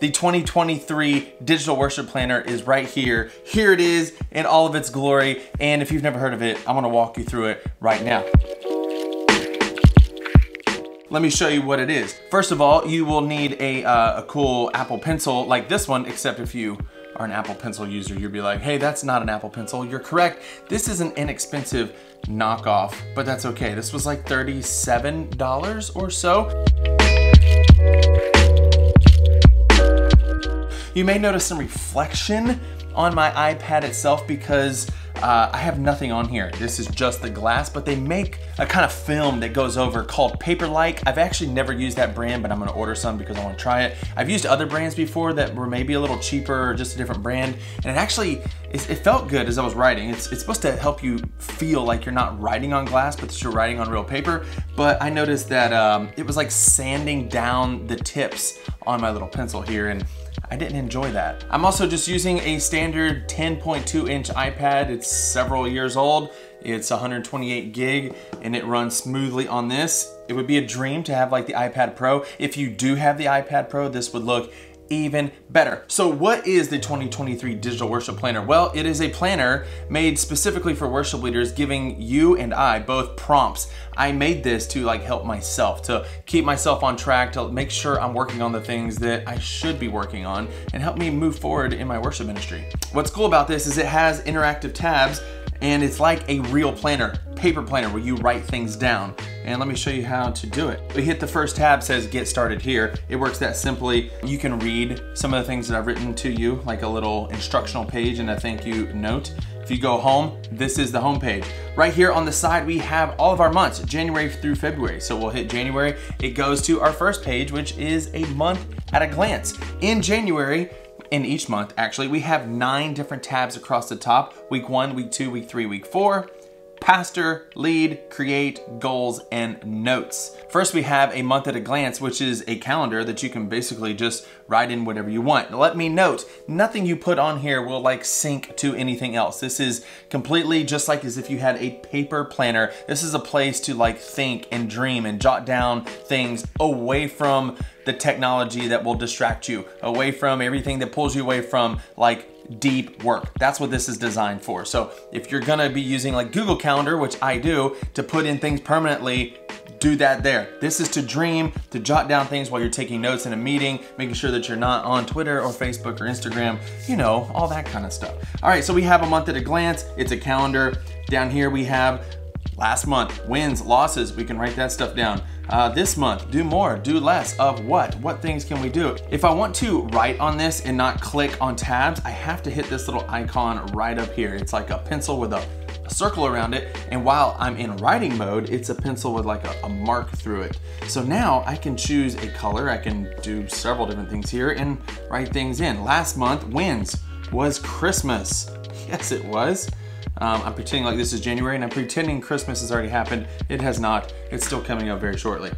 The 2023 Digital Worship Planner is right here. Here it is in all of its glory. And if you've never heard of it, I'm gonna walk you through it right now. Let me show you what it is. First of all, you will need a cool Apple Pencil like this one, except if you are an Apple Pencil user, you'll be like, hey, that's not an Apple Pencil. You're correct. This is an inexpensive knockoff, but that's okay. This was like $37 or so. You may notice some reflection on my iPad itself because I have nothing on here. This is just the glass, but they make a kind of film that goes over called Paper-like. I've actually never used that brand, but I'm gonna order some because I wanna try it. I've used other brands before that were maybe a little cheaper or just a different brand, and it actually, it felt good as I was writing. It's supposed to help you feel like you're not writing on glass, but that you're writing on real paper. But I noticed that it was like sanding down the tips on my little pencil here, and I didn't enjoy that. I'm also just using a standard 10.2 inch iPad. It's several years old. It's 128 gig and it runs smoothly on this. It would be a dream to have like the iPad Pro. If you do have the iPad Pro, this would look even better. So what is the 2023 Digital Worship Planner? Well, it is a planner made specifically for worship leaders, giving you and I both prompts. I made this to like help myself, to keep myself on track, to make sure I'm working on the things that I should be working on and help me move forward in my worship ministry. What's cool about this is it has interactive tabs and it's like a real planner, paper planner where you write things down. And let me show you how to do it. We hit the first tab, says get started here. It works that simply. You can read some of the things that I've written to you, like a little instructional page and a thank you note. If you go home, this is the home page. Right here on the side, we have all of our months, January through February. So we'll hit January. It goes to our first page, which is a month at a glance. In January, in each month, actually, we have 9 different tabs across the top. Week 1, week 2, week 3, week 4. Pastor, lead, create, goals, and notes. First, we have a month at a glance, which is a calendar that you can basically just write in whatever you want. Let me note, nothing you put on here will like sync to anything else. This is completely just like as if you had a paper planner. This is a place to like think and dream and jot down things away from the technology that will distract you, away from everything that pulls you away from like deep work. That's what this is designed for. So if you're gonna be using like Google Calendar, which I do, to put in things permanently, do that there. This is to dream, to jot down things while you're taking notes in a meeting, making sure that you're not on Twitter or Facebook or Instagram, you know, all that kind of stuff. All right, so we have a month at a glance. It's a calendar. Down here we have last month, wins, losses. We can write that stuff down. This month, do more, do less of what? What things can we do? If I want to write on this and not click on tabs, I have to hit this little icon right up here. It's like a pencil with a circle around it. And while I'm in writing mode, it's a pencil with like a mark through it. So now I can choose a color. I can do several different things here and write things in. Last month, wins was Christmas. Yes, it was. I'm pretending like this is January and I'm pretending Christmas has already happened. It has not. It's still coming up very shortly.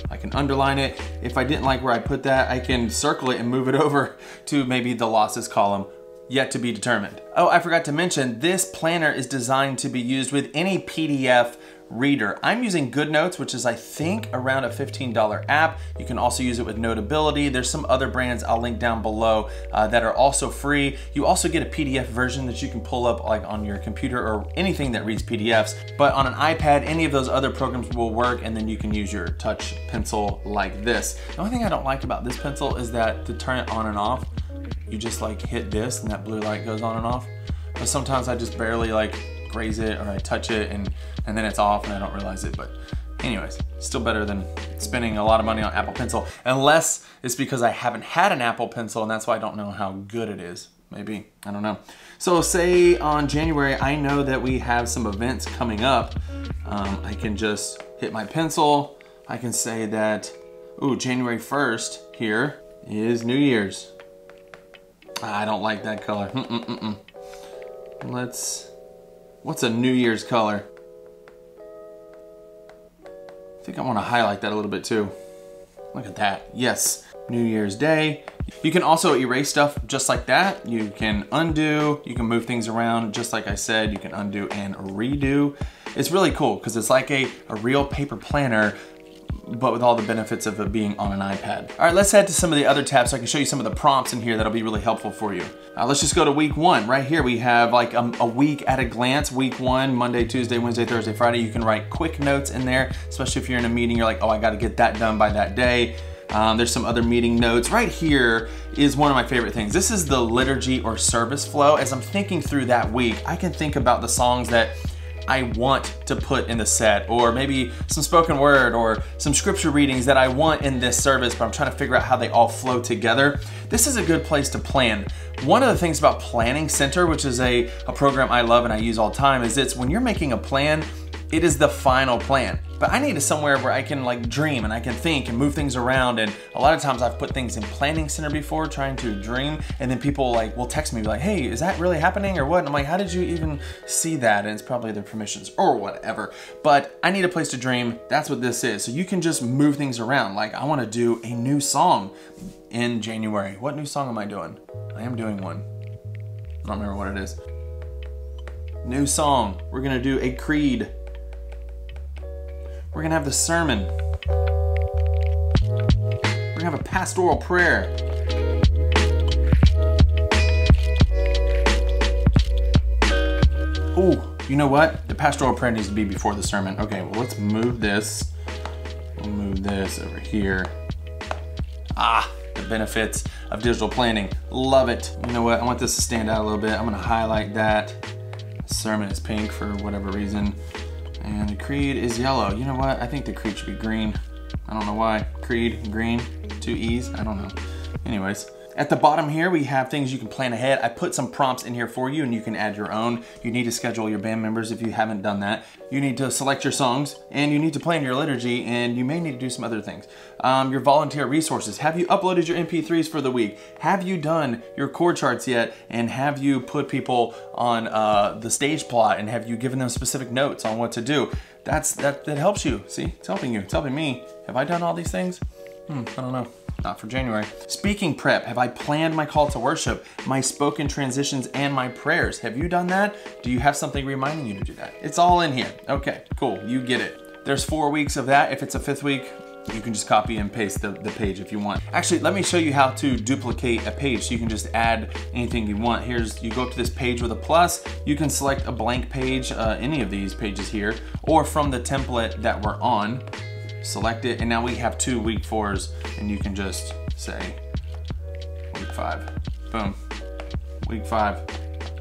I can underline it. If I didn't like where I put that, I can circle it and move it over to maybe the losses column. Yet to be determined. Oh, I forgot to mention, this planner is designed to be used with any PDF reader. I'm using GoodNotes, which is I think around a $15 app. You can also use it with Notability. There's some other brands I'll link down below that are also free. You also get a PDF version that you can pull up like on your computer or anything that reads PDFs. But on an iPad, any of those other programs will work, and then you can use your touch pencil like this. The only thing I don't like about this pencil is that to turn it on and off, you just like hit this and that blue light goes on and off. But sometimes I just barely like graze it or I touch it and then it's off and I don't realize it. But anyways, still better than spending a lot of money on Apple Pencil, unless it's because I haven't had an Apple Pencil and that's why I don't know how good it is. Maybe, I don't know. So say on January, I know that we have some events coming up. I can just hit my pencil. I can say that, ooh, January 1st here is New Year's. I don't like that color. What's a New Year's color? I think I want to highlight that a little bit too. Look at that. Yes, New Year's Day. You can also erase stuff just like that. You can undo, you can move things around just like I said. You can undo and redo. It's really cool because it's like a real paper planner but with all the benefits of it being on an iPad. All right, let's head to some of the other tabs so I can show you some of the prompts in here that'll be really helpful for you. Let's just go to week 1. Right here we have like a week at a glance. Week 1, Monday, Tuesday, Wednesday, Thursday, Friday. You can write quick notes in there, especially if you're in a meeting, you're like, oh, I gotta get that done by that day. There's some other meeting notes. Right here is one of my favorite things. This is the liturgy or service flow. As I'm thinking through that week, I can think about the songs that I want to put in the set, or maybe some spoken word or some scripture readings that I want in this service, but I'm trying to figure out how they all flow together. This is a good place to plan. One of the things about Planning Center, which is a program I love and I use all the time, is it's when you're making a plan, it is the final plan. But I need somewhere where I can like dream and I can think and move things around. And a lot of times I've put things in Planning Center before trying to dream, and then people like will text me like, hey, is that really happening or what? And I'm like, how did you even see that? And it's probably their permissions or whatever. But I need a place to dream. That's what this is. So you can just move things around. Like I want to do a new song in January. What new song am I doing? I am doing one. I don't remember what it is. New song. We're gonna do a creed. We're gonna have the sermon. We're gonna have a pastoral prayer. Ooh, you know what? The pastoral prayer needs to be before the sermon. Okay, well let's move this. We'll move this over here. Ah, the benefits of digital planning. Love it. You know what? I want this to stand out a little bit. I'm gonna highlight that. The sermon is pink for whatever reason. And the creed is yellow. You know what? I think the creed should be green. I don't know why. Creed, green, 2 E's. I don't know. Anyways, at the bottom here, we have things you can plan ahead. I put some prompts in here for you and you can add your own. You need to schedule your band members if you haven't done that. You need to select your songs and you need to plan your liturgy, and you may need to do some other things. Your volunteer resources. Have you uploaded your MP3s for the week? Have you done your chord charts yet? And have you put people on the stage plot, and have you given them specific notes on what to do? That helps you. See, it's helping you. It's helping me. Have I done all these things? I don't know. Not for January. Speaking prep. Have I planned my call to worship, my spoken transitions, and my prayers? Have you done that? Do you have something reminding you to do that? It's all in here. Okay, cool. You get it. There's 4 weeks of that. If it's a 5th week, you can just copy and paste the page if you want. Actually, let me show you how to duplicate a page so you can just add anything you want. You go up to this page with a plus, you can select a blank page, any of these pages here, or from the template that we're on, select it, and now we have 2 week 4s, and you can just say week 5, boom, week 5.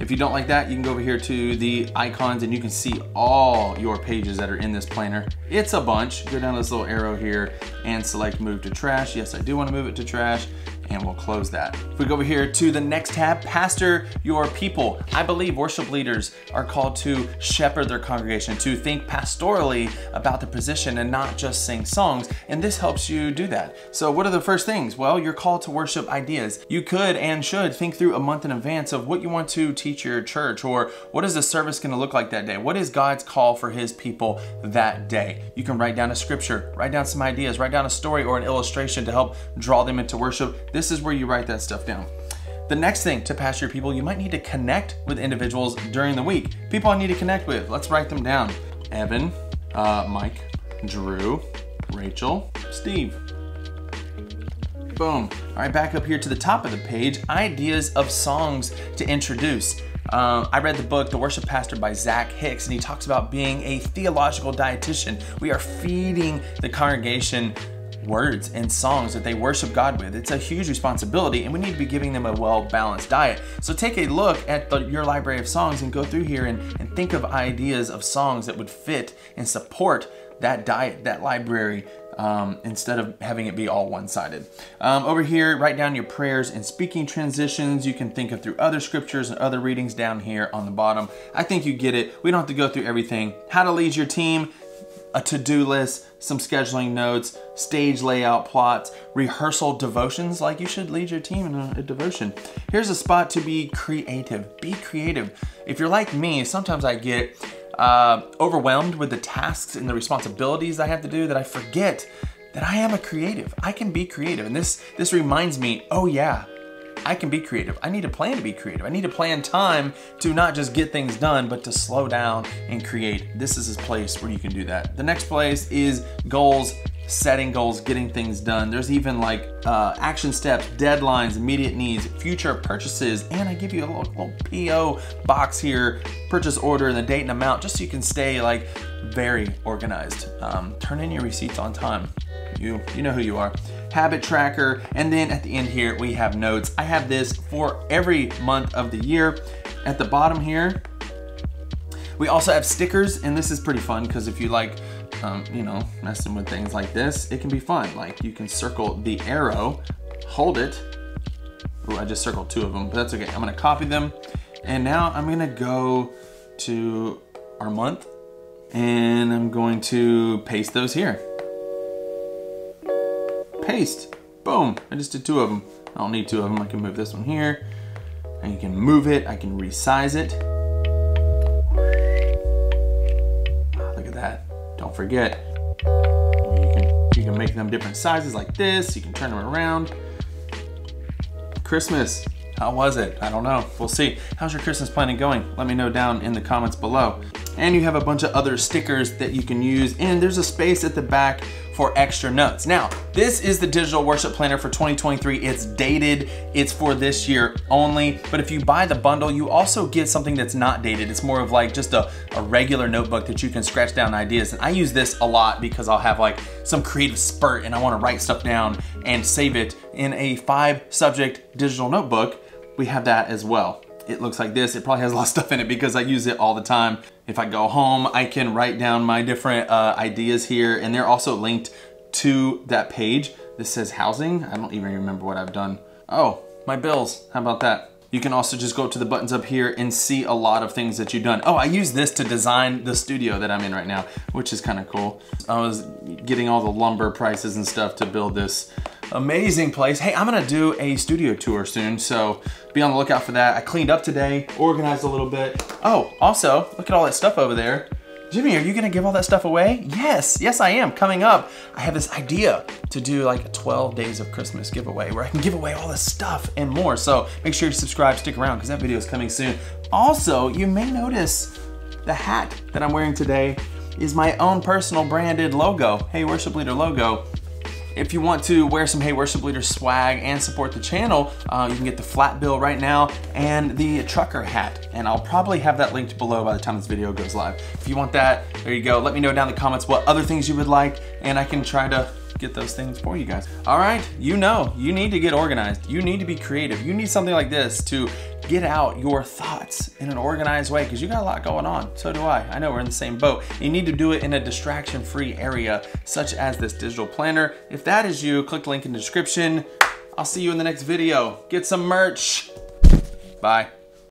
If you don't like that, you can go over here to the icons and you can see all your pages that are in this planner. It's a bunch. Go down this little arrow here and select move to trash. Yes, I do want to move it to trash, and we'll close that. If we go over here to the next tab, pastor your people. I believe worship leaders are called to shepherd their congregation, to think pastorally about the position and not just sing songs, and this helps you do that. So what are the first things? Well, your call to worship ideas. You could and should think through a month in advance of what you want to teach your church, or what is the service gonna look like that day? What is God's call for his people that day? You can write down a scripture, write down some ideas, write down a story or an illustration to help draw them into worship. This is where you write that stuff down. The next thing to pastor your people, you might need to connect with individuals during the week. People I need to connect with. Let's write them down. Evan, Mike, Drew, Rachel, Steve. Boom. All right, back up here to the top of the page, ideas of songs to introduce. I read the book, The Worship Pastor by Zach Hicks, and he talks about being a theological dietitian. We are feeding the congregation words and songs that they worship God with. It's a huge responsibility, and we need to be giving them a well-balanced diet. So take a look at your library of songs and go through here and think of ideas of songs that would fit and support that diet, that library, instead of having it be all one-sided. Over here, write down your prayers and speaking transitions. You can think of through other scriptures and other readings down here on the bottom. I think you get it. We don't have to go through everything. How to lead your team, a to-do list, some scheduling notes, stage layout plots, rehearsal devotions, like you should lead your team in a devotion. Here's a spot to be creative. Be creative. If you're like me, sometimes I get overwhelmed with the tasks and the responsibilities I have to do that I forget that I am a creative. I can be creative. And this reminds me, oh yeah, I can be creative. I need to plan to be creative. I need to plan time to not just get things done, but to slow down and create. This is a place where you can do that. The next place is goals setting goals, getting things done. There's even like action steps, deadlines, immediate needs, future purchases, and I give you a little PO box here, purchase order and the date and amount, just so you can stay like very organized. Turn in your receipts on time. You know who you are. Habit tracker, and then at the end here we have notes. I have this for every month of the year. At the bottom here, we also have stickers, and this is pretty fun because if you like, you know, messing with things like this, it can be fun. Like you can circle the arrow, hold it. Ooh, I just circled 2 of them, but that's okay. I'm gonna copy them, and now I'm gonna go to our month, and I'm going to paste those here. Paste, boom, I just did 2 of them. I don't need 2 of them, I can move this one here, and you can move it, I can resize it. Look at that, don't forget. You can make them different sizes like this, you can turn them around. Christmas, how was it? I don't know, we'll see. How's your Christmas planning going? Let me know down in the comments below. And you have a bunch of other stickers that you can use, and there's a space at the back for extra notes. Now, this is the digital worship planner for 2023. It's dated, it's for this year only, but if you buy the bundle, you also get something that's not dated. It's more of like just a regular notebook that you can scratch down ideas. And I use this a lot because I'll have like some creative spurt and I wanna write stuff down and save it in a 5-subject digital notebook. We have that as well. It looks like this. It probably has a lot of stuff in it because I use it all the time. If I go home, I can write down my different ideas here, and they're also linked to that page. This says housing. I don't even remember what I've done. Oh, my bills. How about that? You can also just go to the buttons up here and see a lot of things that you've done. Oh, I use this to design the studio that I'm in right now, which is kind of cool. I was getting all the lumber prices and stuff to build this amazing place. Hey, I'm gonna do a studio tour soon, so be on the lookout for that. I cleaned up today, organized a little bit. Oh, also, look at all that stuff over there. Jimmy, are you gonna give all that stuff away? Yes, yes I am. Coming up, I have this idea to do like a 12 days of Christmas giveaway where I can give away all this stuff and more. So make sure you subscribe, stick around, because that video is coming soon. Also, you may notice the hat that I'm wearing today is my own personal branded logo, Hey Worship Leader logo. If you want to wear some Hey Worship Leader swag and support the channel, you can get the flat bill right now and the trucker hat. And I'll probably have that linked below by the time this video goes live. If you want that, there you go. Let me know down in the comments what other things you would like, and I can try to get those things for you guys. All right, you know, you need to get organized. You need to be creative. You need something like this to get out your thoughts in an organized way, because you got a lot going on. So do I. I know we're in the same boat. You need to do it in a distraction-free area, such as this digital planner. If that is you, click the link in the description. I'll see you in the next video. Get some merch. Bye.